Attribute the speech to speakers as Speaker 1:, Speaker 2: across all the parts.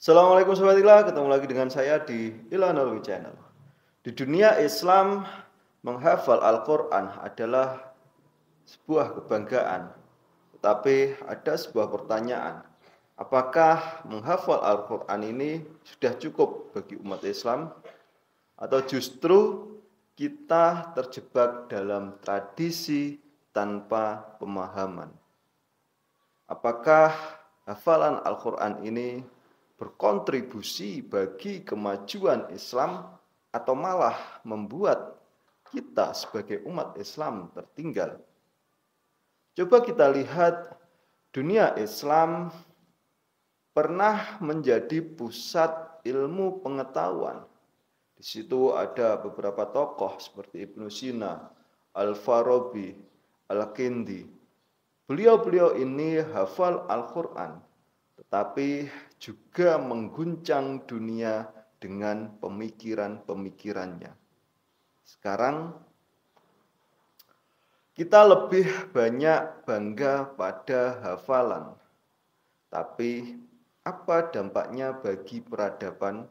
Speaker 1: Assalamualaikum warahmatullahi, ketemu lagi dengan saya di Ilanolwi Channel. Di dunia Islam, menghafal Al-Quran adalah sebuah kebanggaan. Tetapi ada sebuah pertanyaan, apakah menghafal Al-Quran ini sudah cukup bagi umat Islam? Atau justru kita terjebak dalam tradisi tanpa pemahaman? Apakah hafalan Al-Quran ini berkontribusi bagi kemajuan Islam atau malah membuat kita sebagai umat Islam tertinggal? Coba kita lihat, dunia Islam pernah menjadi pusat ilmu pengetahuan. Di situ ada beberapa tokoh seperti Ibnu Sina, Al-Farabi, Al-Kindi. Beliau-beliau ini hafal Al-Quran, tetapi juga mengguncang dunia dengan pemikiran-pemikirannya. Sekarang kita lebih banyak bangga pada hafalan, tapi apa dampaknya bagi peradaban?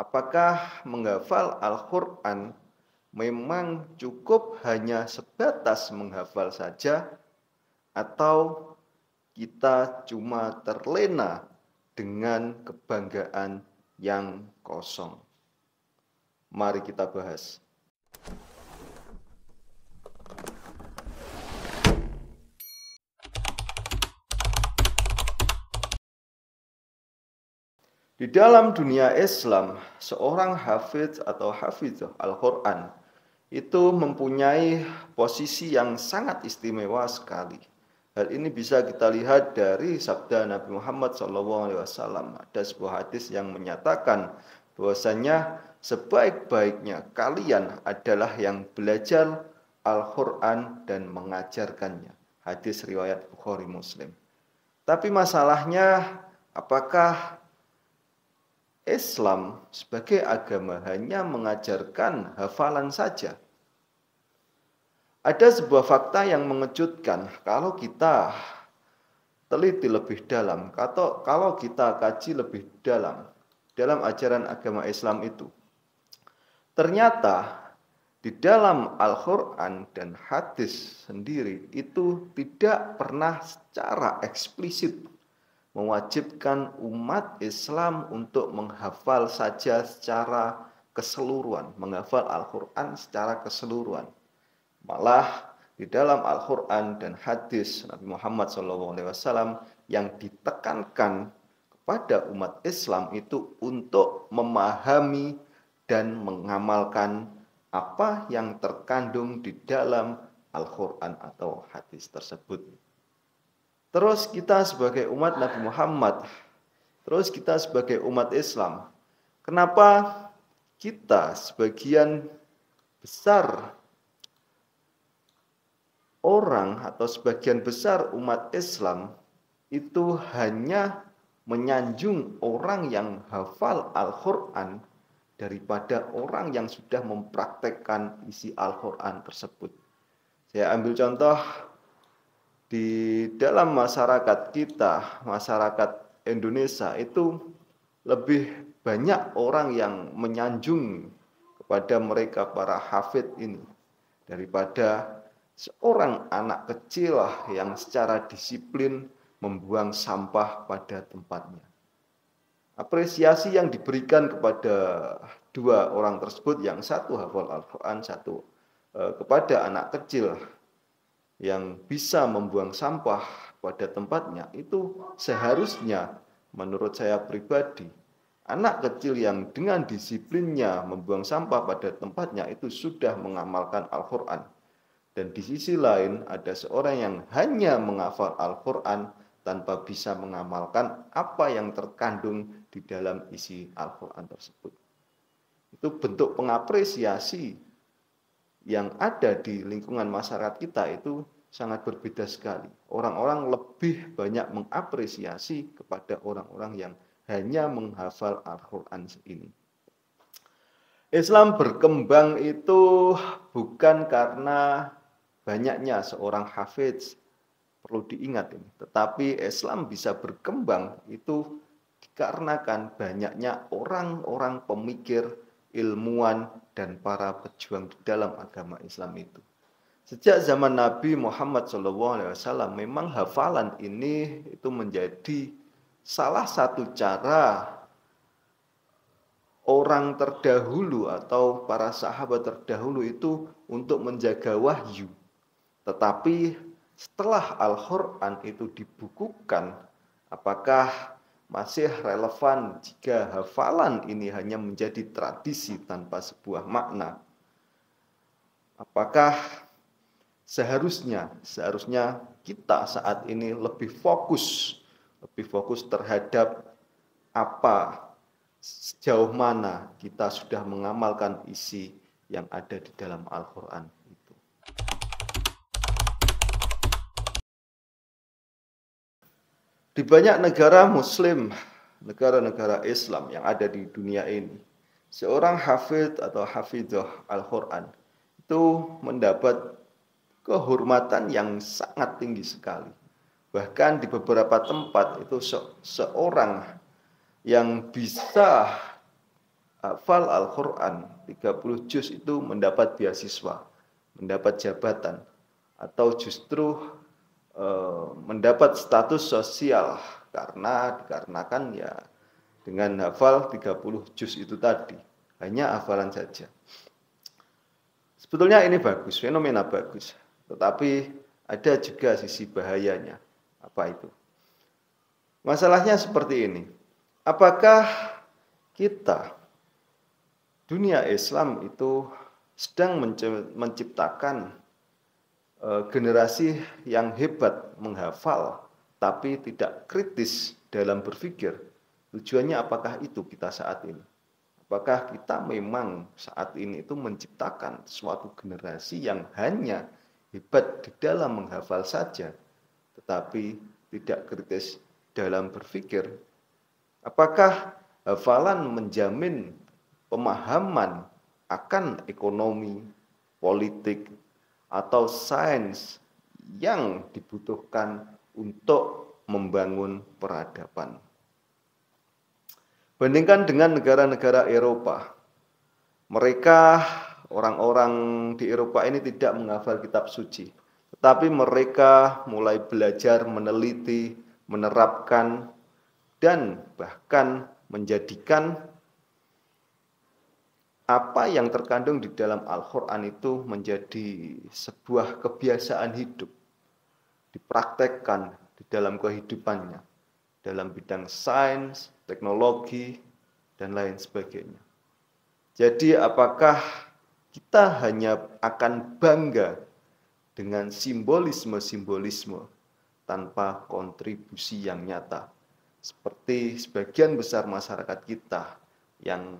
Speaker 1: Apakah menghafal Al-Quran memang cukup hanya sebatas menghafal saja, atau kita cuma terlena dengan kebanggaan yang kosong? Mari kita bahas. Di dalam dunia Islam, seorang hafidz atau hafizah Al-Quran itu mempunyai posisi yang sangat istimewa sekali. Hal ini bisa kita lihat dari sabda Nabi Muhammad SAW. Ada sebuah hadis yang menyatakan bahwasanya sebaik-baiknya kalian adalah yang belajar Al-Quran dan mengajarkannya. Hadis riwayat Bukhari Muslim. Tapi masalahnya, apakah Islam sebagai agama hanya mengajarkan hafalan saja? Ada sebuah fakta yang mengejutkan kalau kita teliti lebih dalam, atau kalau kita kaji lebih dalam ajaran agama Islam itu. Ternyata di dalam Al-Quran dan hadis sendiri itu tidak pernah secara eksplisit mewajibkan umat Islam untuk menghafal saja secara keseluruhan, menghafal Al-Quran secara keseluruhan. Malah di dalam Al-Quran dan hadis Nabi Muhammad SAW yang ditekankan kepada umat Islam itu untuk memahami dan mengamalkan apa yang terkandung di dalam Al-Quran atau hadis tersebut. Terus kita sebagai umat Nabi Muhammad, terus kita sebagai umat Islam, kenapa kita sebagian besar orang atau sebagian besar umat Islam itu hanya menyanjung orang yang hafal Al-Quran daripada orang yang sudah mempraktekkan isi Al-Quran tersebut? Saya ambil contoh di dalam masyarakat kita, masyarakat Indonesia itu lebih banyak orang yang menyanjung kepada mereka para hafid ini daripada seorang anak kecil yang secara disiplin membuang sampah pada tempatnya. Apresiasi yang diberikan kepada dua orang tersebut, yang satu hafal Al-Quran, satu kepada anak kecil yang bisa membuang sampah pada tempatnya, itu seharusnya menurut saya pribadi, anak kecil yang dengan disiplinnya membuang sampah pada tempatnya itu sudah mengamalkan Al-Quran. Dan di sisi lain ada seorang yang hanya menghafal Al-Quran tanpa bisa mengamalkan apa yang terkandung di dalam isi Al-Quran tersebut. Itu bentuk pengapresiasi yang ada di lingkungan masyarakat kita itu sangat berbeda sekali. Orang-orang lebih banyak mengapresiasi kepada orang-orang yang hanya menghafal Al-Quran ini. Islam berkembang itu bukan karena banyaknya seorang hafidz, perlu diingat ini. Tetapi Islam bisa berkembang itu dikarenakan banyaknya orang-orang pemikir, ilmuwan, dan para pejuang di dalam agama Islam itu. Sejak zaman Nabi Muhammad SAW, memang hafalan ini itu menjadi salah satu cara orang terdahulu atau para sahabat terdahulu itu untuk menjaga wahyu. Tetapi setelah Al-Quran itu dibukukan, apakah masih relevan jika hafalan ini hanya menjadi tradisi tanpa sebuah makna? Apakah seharusnya kita saat ini lebih fokus terhadap apa, sejauh mana kita sudah mengamalkan isi yang ada di dalam Al-Quran itu. Di banyak negara Muslim, negara-negara Islam yang ada di dunia ini, seorang hafidh atau hafidhah Al-Quran itu mendapat kehormatan yang sangat tinggi sekali. Bahkan di beberapa tempat itu seorang yang bisa hafal Al-Quran 30 juz itu mendapat beasiswa, mendapat jabatan, atau justru mendapat status sosial dikarenakan ya dengan hafal 30 juz itu tadi, hanya hafalan saja. Sebetulnya ini bagus, fenomena bagus, tetapi ada juga sisi bahayanya. Apa itu? Masalahnya seperti ini. Apakah kita, dunia Islam itu sedang menciptakan generasi yang hebat menghafal, tapi tidak kritis dalam berpikir? Tujuannya apakah itu kita saat ini? Apakah kita memang saat ini itu menciptakan suatu generasi yang hanya hebat di dalam menghafal saja, tetapi tidak kritis dalam berpikir? Apakah hafalan menjamin pemahaman akan ekonomi, politik, atau sains yang dibutuhkan untuk membangun peradaban? Bandingkan dengan negara-negara Eropa. Mereka, orang-orang di Eropa ini tidak menghafal kitab suci, tetapi mereka mulai belajar meneliti, menerapkan, dan bahkan menjadikan apa yang terkandung di dalam Al-Quran itu menjadi sebuah kebiasaan hidup, dipraktekkan di dalam kehidupannya, dalam bidang sains, teknologi, dan lain sebagainya. Jadi apakah kita hanya akan bangga dengan simbolisme-simbolisme tanpa kontribusi yang nyata, seperti sebagian besar masyarakat kita yang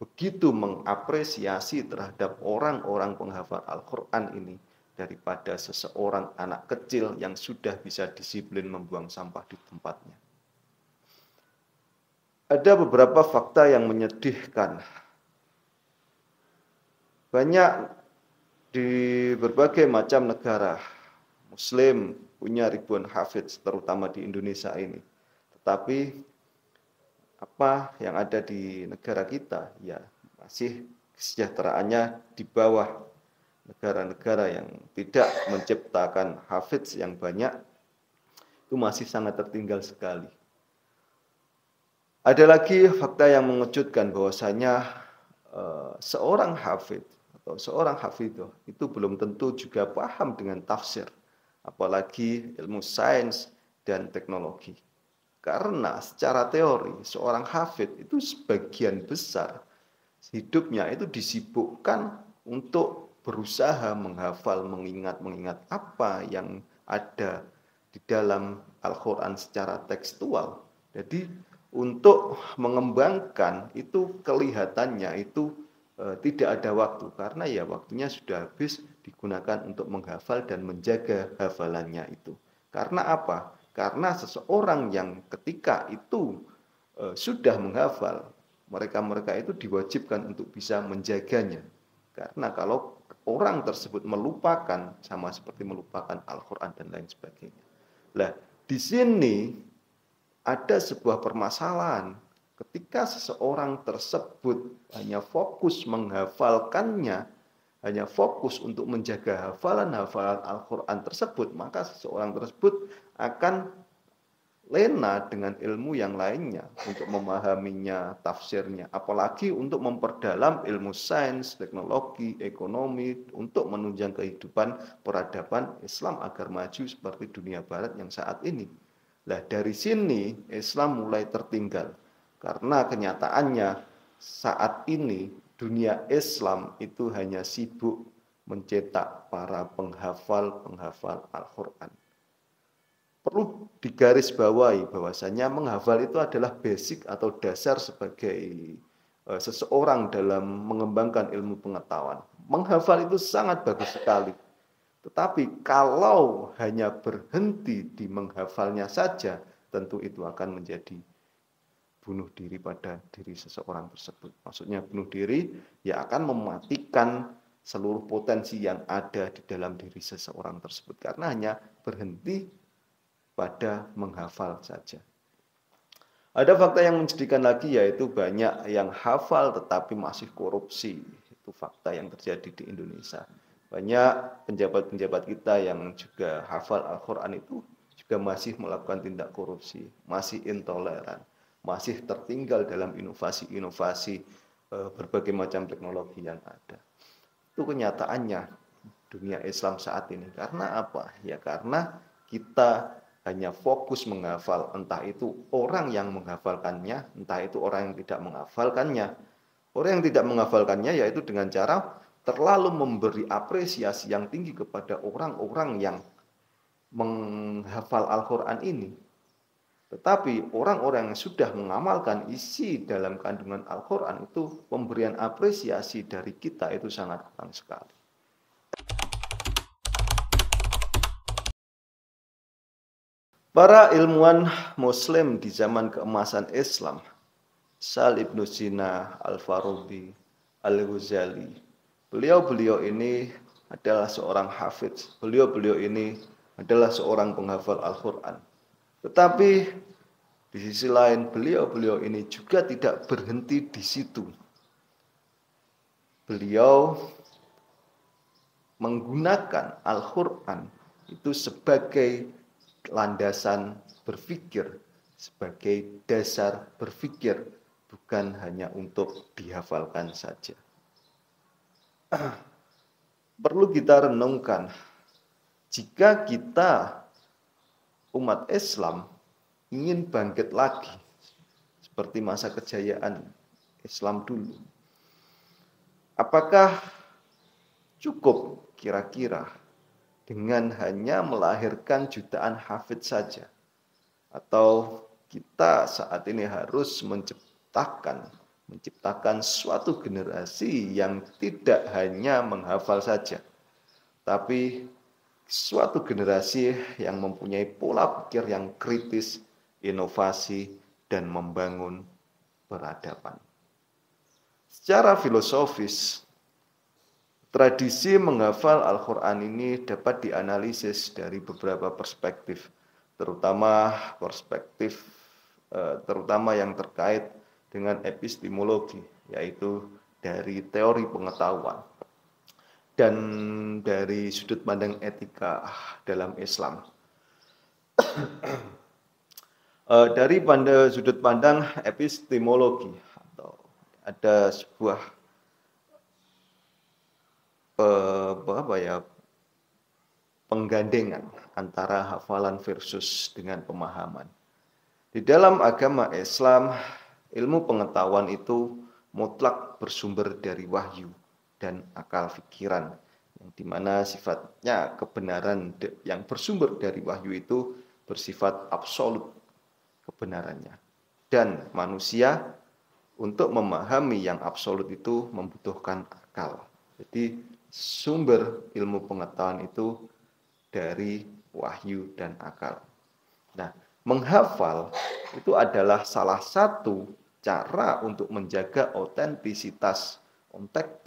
Speaker 1: begitu mengapresiasi terhadap orang-orang penghafal Al-Quran ini daripada seseorang anak kecil yang sudah bisa disiplin membuang sampah di tempatnya? Ada beberapa fakta yang menyedihkan. Banyak di berbagai macam negara Muslim punya ribuan hafidz, terutama di Indonesia ini. Tetapi apa yang ada di negara kita, ya masih kesejahteraannya di bawah negara-negara yang tidak menciptakan hafidz yang banyak, itu masih sangat tertinggal sekali. Ada lagi fakta yang mengejutkan bahwasanya seorang hafidz atau seorang hafidhah itu belum tentu juga paham dengan tafsir, apalagi ilmu sains dan teknologi. Karena secara teori seorang hafidh itu sebagian besar hidupnya itu disibukkan untuk berusaha menghafal, mengingat apa yang ada di dalam Al-Quran secara tekstual. Jadi untuk mengembangkan itu kelihatannya itu tidak ada waktu, karena ya waktunya sudah habis digunakan untuk menghafal dan menjaga hafalannya itu. Karena apa? Karena seseorang yang ketika itu sudah menghafal, mereka itu diwajibkan untuk bisa menjaganya. Karena kalau orang tersebut melupakan, sama seperti melupakan Al-Quran dan lain sebagainya. Nah, di sini ada sebuah permasalahan ketika seseorang tersebut hanya fokus menghafalkannya, hanya fokus untuk menjaga hafalan-hafalan Al-Quran tersebut, maka seseorang tersebut akan lena dengan ilmu yang lainnya untuk memahaminya, tafsirnya, apalagi untuk memperdalam ilmu sains, teknologi, ekonomi, untuk menunjang kehidupan peradaban Islam agar maju seperti dunia barat yang saat ini. Nah, dari sini Islam mulai tertinggal karena kenyataannya saat ini dunia Islam itu hanya sibuk mencetak para penghafal-penghafal Al-Quran. Perlu digarisbawahi bahwasanya menghafal itu adalah basic atau dasar sebagai seseorang dalam mengembangkan ilmu pengetahuan. Menghafal itu sangat bagus sekali. Tetapi kalau hanya berhenti di menghafalnya saja, tentu itu akan menjadi bunuh diri pada diri seseorang tersebut. Maksudnya bunuh diri ya akan mematikan seluruh potensi yang ada di dalam diri seseorang tersebut karena hanya berhenti pada menghafal saja. Ada fakta yang menyedihkan lagi yaitu banyak yang hafal tetapi masih korupsi. Itu fakta yang terjadi di Indonesia. Banyak penjabat-penjabat kita yang juga hafal Al-Quran itu juga masih melakukan tindak korupsi, masih intoleran, masih tertinggal dalam inovasi-inovasi berbagai macam teknologi yang ada. Itu kenyataannya dunia Islam saat ini. Karena apa? Ya karena kita hanya fokus menghafal, entah itu orang yang menghafalkannya, entah itu orang yang tidak menghafalkannya. Orang yang tidak menghafalkannya yaitu dengan cara terlalu memberi apresiasi yang tinggi kepada orang-orang yang menghafal Al-Quran ini. Tetapi orang-orang yang sudah mengamalkan isi dalam kandungan Al-Quran itu pemberian apresiasi dari kita itu sangat kurang sekali. Para ilmuwan Muslim di zaman keemasan Islam, Sal Ibnu Sina, Al-Farabi, Al-Ghazali, beliau-beliau ini adalah seorang hafidz, beliau-beliau ini adalah seorang penghafal Al-Quran. Tetapi di sisi lain beliau-beliau ini juga tidak berhenti di situ. Beliau menggunakan Al-Quran itu sebagai landasan berpikir, sebagai dasar berpikir, bukan hanya untuk dihafalkan saja. Perlu kita renungkan, jika kita umat Islam ingin bangkit lagi seperti masa kejayaan Islam dulu, apakah cukup kira-kira dengan hanya melahirkan jutaan hafidz saja? Atau kita saat ini harus menciptakan suatu generasi yang tidak hanya menghafal saja, tapi suatu generasi yang mempunyai pola pikir yang kritis, inovasi, dan membangun peradaban. Secara filosofis, tradisi menghafal Al-Quran ini dapat dianalisis dari beberapa perspektif, terutama yang terkait dengan epistemologi, yaitu dari teori pengetahuan dan dari sudut pandang etika dalam Islam. Dari sudut pandang epistemologi, atau ada sebuah penggandengan antara hafalan versus dengan pemahaman. Di dalam agama Islam, ilmu pengetahuan itu mutlak bersumber dari wahyu dan akal pikiran, yang dimana sifatnya kebenaran yang bersumber dari wahyu itu bersifat absolut kebenarannya. Dan manusia untuk memahami yang absolut itu membutuhkan akal. Jadi sumber ilmu pengetahuan itu dari wahyu dan akal. Nah, menghafal itu adalah salah satu cara untuk menjaga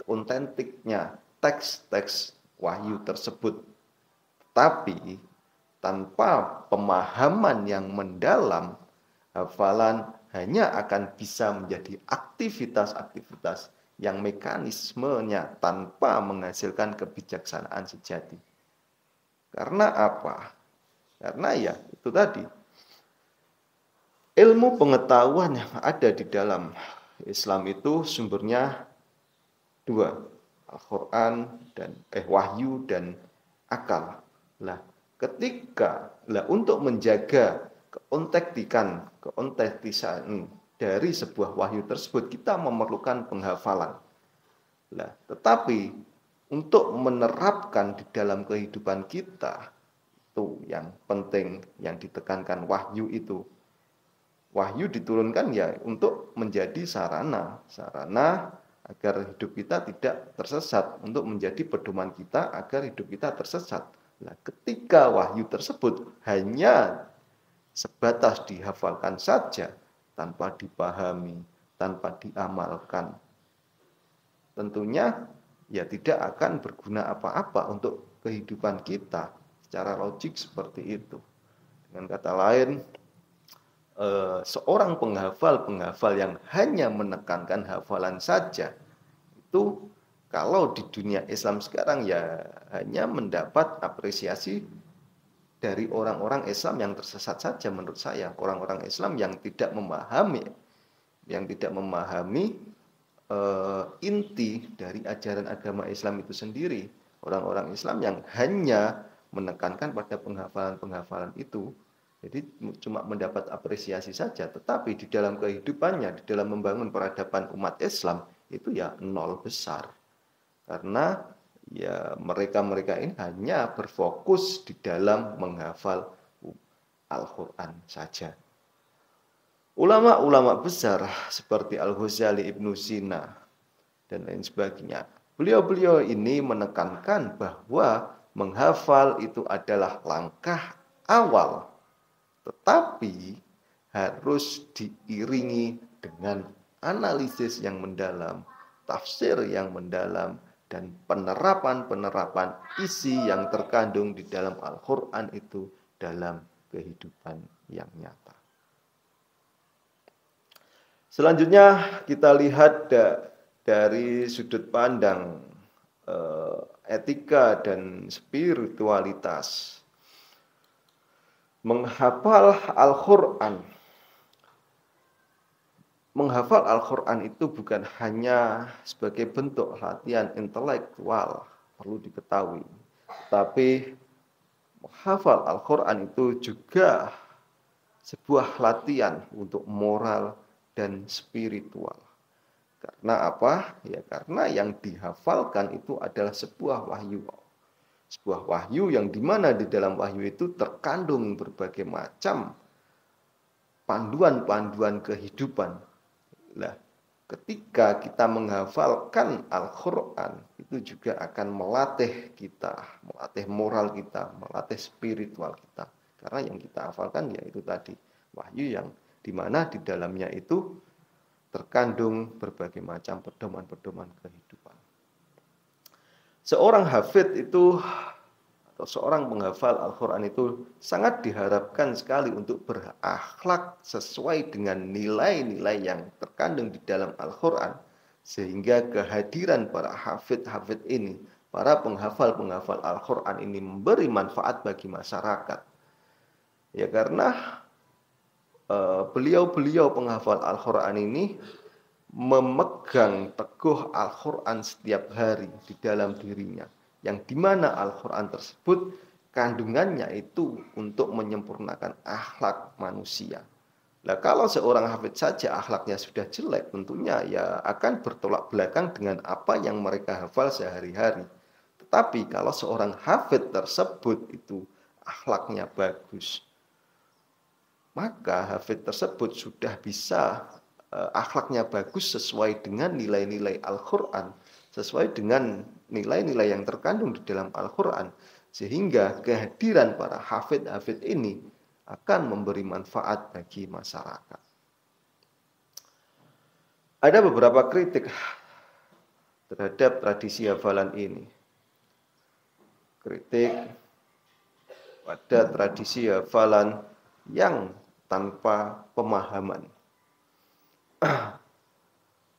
Speaker 1: otentiknya teks-teks wahyu tersebut. Tapi tanpa pemahaman yang mendalam Hafalan hanya akan bisa menjadi aktivitas-aktivitas yang mekanismenya tanpa menghasilkan kebijaksanaan sejati. Karena apa? Karena ya itu tadi, ilmu pengetahuan yang ada di dalam Islam itu sumbernya dua, Al-Quran dan wahyu dan akal. Lah, untuk menjaga keontektisan dari sebuah wahyu tersebut, kita memerlukan penghafalan. Lah, tetapi untuk menerapkan di dalam kehidupan kita, itu yang penting, yang ditekankan wahyu itu. Wahyu diturunkan ya untuk menjadi sarana agar hidup kita tidak tersesat, untuk menjadi pedoman kita agar hidup kita tersesat. Nah, ketika wahyu tersebut hanya sebatas dihafalkan saja tanpa dipahami, tanpa diamalkan, tentunya ya tidak akan berguna apa-apa untuk kehidupan kita secara logik seperti itu. Dengan kata lain, seorang penghafal yang hanya menekankan hafalan saja, itu kalau di dunia Islam sekarang ya hanya mendapat apresiasi dari orang-orang Islam yang tersesat saja menurut saya. Orang-orang Islam yang tidak memahami inti dari ajaran agama Islam itu sendiri. Orang-orang Islam yang hanya menekankan pada penghafalan-penghafalan itu. Jadi cuma mendapat apresiasi saja, tetapi di dalam kehidupannya, di dalam membangun peradaban umat Islam, itu ya nol besar. Karena ya mereka-mereka ini hanya berfokus di dalam menghafal Al-Quran saja. Ulama-ulama besar seperti Al-Ghazali, Ibnu Sina, dan lain sebagainya, beliau-beliau ini menekankan bahwa menghafal itu adalah langkah awal, tetapi harus diiringi dengan analisis yang mendalam, tafsir yang mendalam, dan penerapan isi yang terkandung di dalam Al-Quran itu dalam kehidupan yang nyata. Selanjutnya kita lihat dari sudut pandang etika dan spiritualitas. Menghafal Al-Quran itu bukan hanya sebagai bentuk latihan intelektual, perlu diketahui. Tapi menghafal Al-Quran itu juga sebuah latihan untuk moral dan spiritual. Karena apa? Ya karena yang dihafalkan itu adalah sebuah wahyu. Sebuah wahyu yang dimana di dalam wahyu itu terkandung berbagai macam panduan-panduan kehidupan. Nah, ketika kita menghafalkan Al-Quran, itu juga akan melatih kita, melatih moral kita, melatih spiritual kita. Karena yang kita hafalkan ya itu tadi, wahyu yang dimana di dalamnya itu terkandung berbagai macam pedoman-pedoman kehidupan. Seorang hafid itu atau seorang penghafal Al-Quran itu sangat diharapkan sekali untuk berakhlak sesuai dengan nilai-nilai yang terkandung di dalam Al-Quran, sehingga kehadiran para hafid-hafid ini, para penghafal-penghafal Al-Quran ini memberi manfaat bagi masyarakat. Ya karena beliau-beliau penghafal Al-Quran ini memegang teguh Al-Quran setiap hari di dalam dirinya, yang dimana Al-Quran tersebut kandungannya itu untuk menyempurnakan akhlak manusia. Nah, kalau seorang hafid saja akhlaknya sudah jelek, tentunya ya akan bertolak belakang dengan apa yang mereka hafal sehari-hari. Tetapi kalau seorang hafid tersebut itu akhlaknya bagus, maka hafid tersebut sudah bisa akhlaknya bagus sesuai dengan nilai-nilai Al-Quran, sesuai dengan nilai-nilai yang terkandung di dalam Al-Quran, sehingga kehadiran para hafid-hafid ini akan memberi manfaat bagi masyarakat. Ada beberapa kritik terhadap tradisi hafalan ini. Kritik pada tradisi hafalan yang tanpa pemahaman.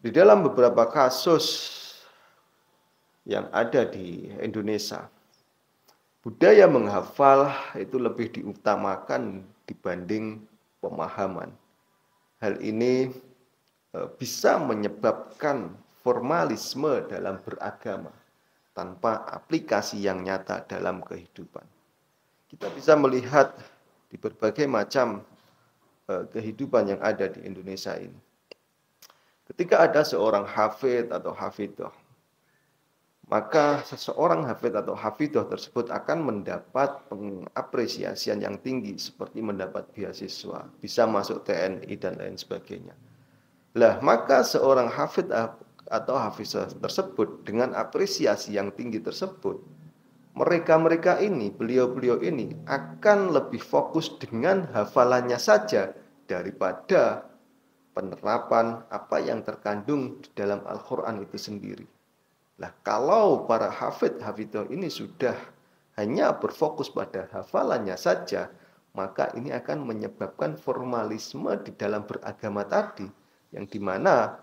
Speaker 1: Di dalam beberapa kasus yang ada di Indonesia, budaya menghafal itu lebih diutamakan dibanding pemahaman. Hal ini bisa menyebabkan formalisme dalam beragama tanpa aplikasi yang nyata dalam kehidupan. Kita bisa melihat di berbagai macam kehidupan yang ada di Indonesia ini. Ketika ada seorang hafid atau hafidah, maka seseorang hafid atau hafidah tersebut akan mendapat pengapresiasian yang tinggi seperti mendapat beasiswa, bisa masuk TNI dan lain sebagainya. Lah, maka seorang hafid atau hafizah tersebut dengan apresiasi yang tinggi tersebut, mereka ini, beliau-beliau ini akan lebih fokus dengan hafalannya saja daripada penerapan apa yang terkandung di dalam Al-Quran itu sendiri. Nah, kalau para hafidah ini sudah hanya berfokus pada hafalannya saja, maka ini akan menyebabkan formalisme di dalam beragama tadi, yang dimana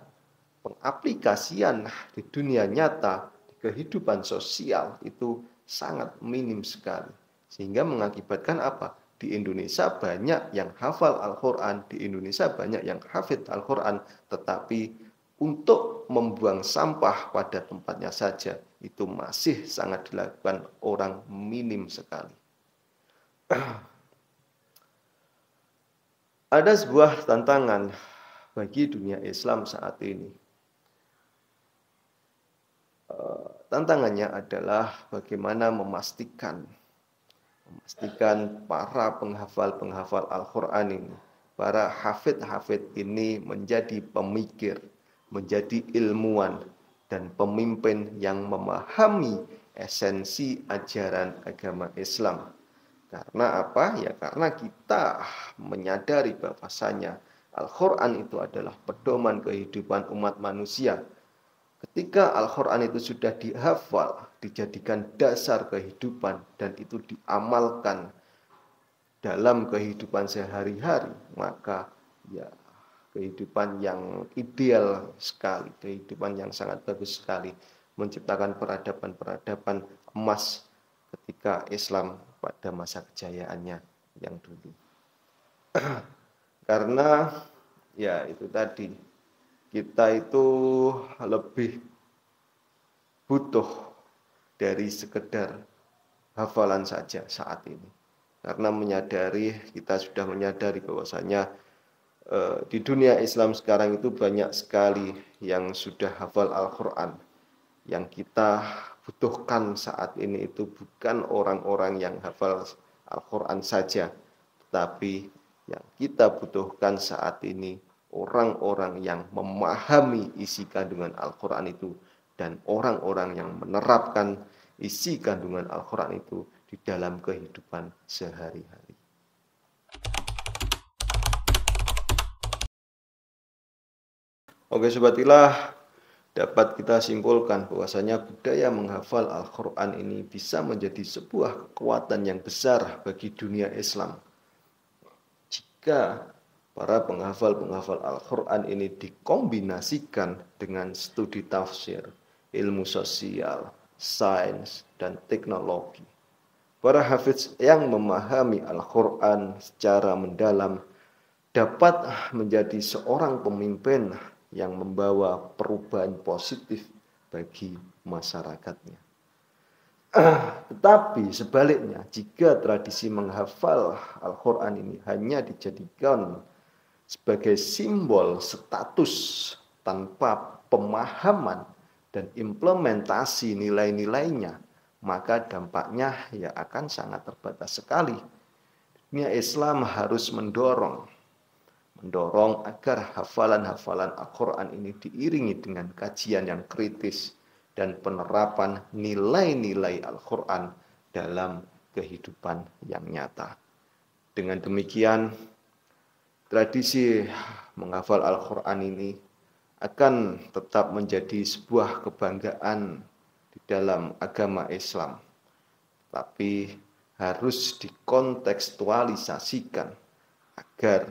Speaker 1: pengaplikasian di dunia nyata, di kehidupan sosial itu sangat minim sekali. Sehingga mengakibatkan apa? Di Indonesia banyak yang hafal Al-Quran, di Indonesia banyak yang hafid Al-Quran, tetapi untuk membuang sampah pada tempatnya saja itu masih sangat dilakukan orang minim sekali. Ada sebuah tantangan bagi dunia Islam saat ini. Tantangannya adalah bagaimana memastikan para penghafal Al-Quran ini, para hafid ini menjadi pemikir, menjadi ilmuwan, dan pemimpin yang memahami esensi ajaran agama Islam. Karena apa? Ya karena kita menyadari bahwasanya Al-Quran itu adalah pedoman kehidupan umat manusia. Ketika Al-Quran itu sudah dihafal, dijadikan dasar kehidupan, dan itu diamalkan dalam kehidupan sehari-hari, maka ya kehidupan yang ideal sekali, kehidupan yang sangat bagus sekali, menciptakan peradaban-peradaban emas ketika Islam pada masa kejayaannya yang dulu. Karena ya itu tadi, kita itu lebih butuh dari sekedar hafalan saja saat ini. Karena kita sudah menyadari bahwasanya di dunia Islam sekarang itu banyak sekali yang sudah hafal Al-Quran. Yang kita butuhkan saat ini itu bukan orang-orang yang hafal Al-Quran saja, tetapi yang kita butuhkan saat ini orang-orang yang memahami isi kandungan Al-Quran itu, dan orang-orang yang menerapkan isi kandungan Al-Quran itu di dalam kehidupan sehari-hari. Oke Sobat Ilah, dapat kita simpulkan bahwasanya budaya menghafal Al-Quran ini bisa menjadi sebuah kekuatan yang besar bagi dunia Islam. Jika para penghafal Al-Quran ini dikombinasikan dengan studi tafsir, ilmu sosial, sains, dan teknologi. Para hafiz yang memahami Al-Quran secara mendalam dapat menjadi seorang pemimpin yang membawa perubahan positif bagi masyarakatnya. Tetapi sebaliknya, jika tradisi menghafal Al-Quran ini hanya dijadikan sebagai simbol status tanpa pemahaman dan implementasi nilai-nilainya, maka dampaknya ya akan sangat terbatas sekali. Dunia Islam harus mendorong agar hafalan-hafalan Al-Quran ini diiringi dengan kajian yang kritis dan penerapan nilai-nilai Al-Quran dalam kehidupan yang nyata. Dengan demikian, tradisi menghafal Al-Quran ini akan tetap menjadi sebuah kebanggaan di dalam agama Islam, tapi harus dikontekstualisasikan agar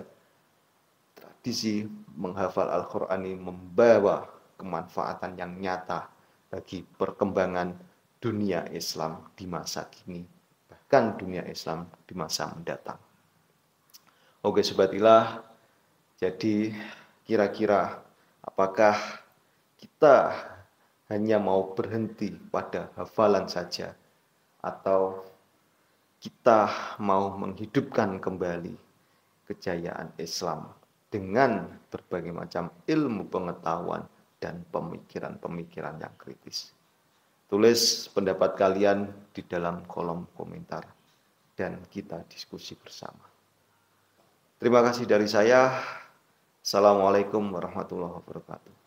Speaker 1: tradisi menghafal Al-Quran ini membawa kemanfaatan yang nyata bagi perkembangan dunia Islam di masa kini, bahkan dunia Islam di masa mendatang. Oke Sobat Ilah, jadi kira-kira apakah kita hanya mau berhenti pada hafalan saja, atau kita mau menghidupkan kembali kejayaan Islam dengan berbagai macam ilmu pengetahuan dan pemikiran-pemikiran yang kritis? Tulis pendapat kalian di dalam kolom komentar dan kita diskusi bersama. Terima kasih dari saya. Assalamualaikum warahmatullahi wabarakatuh.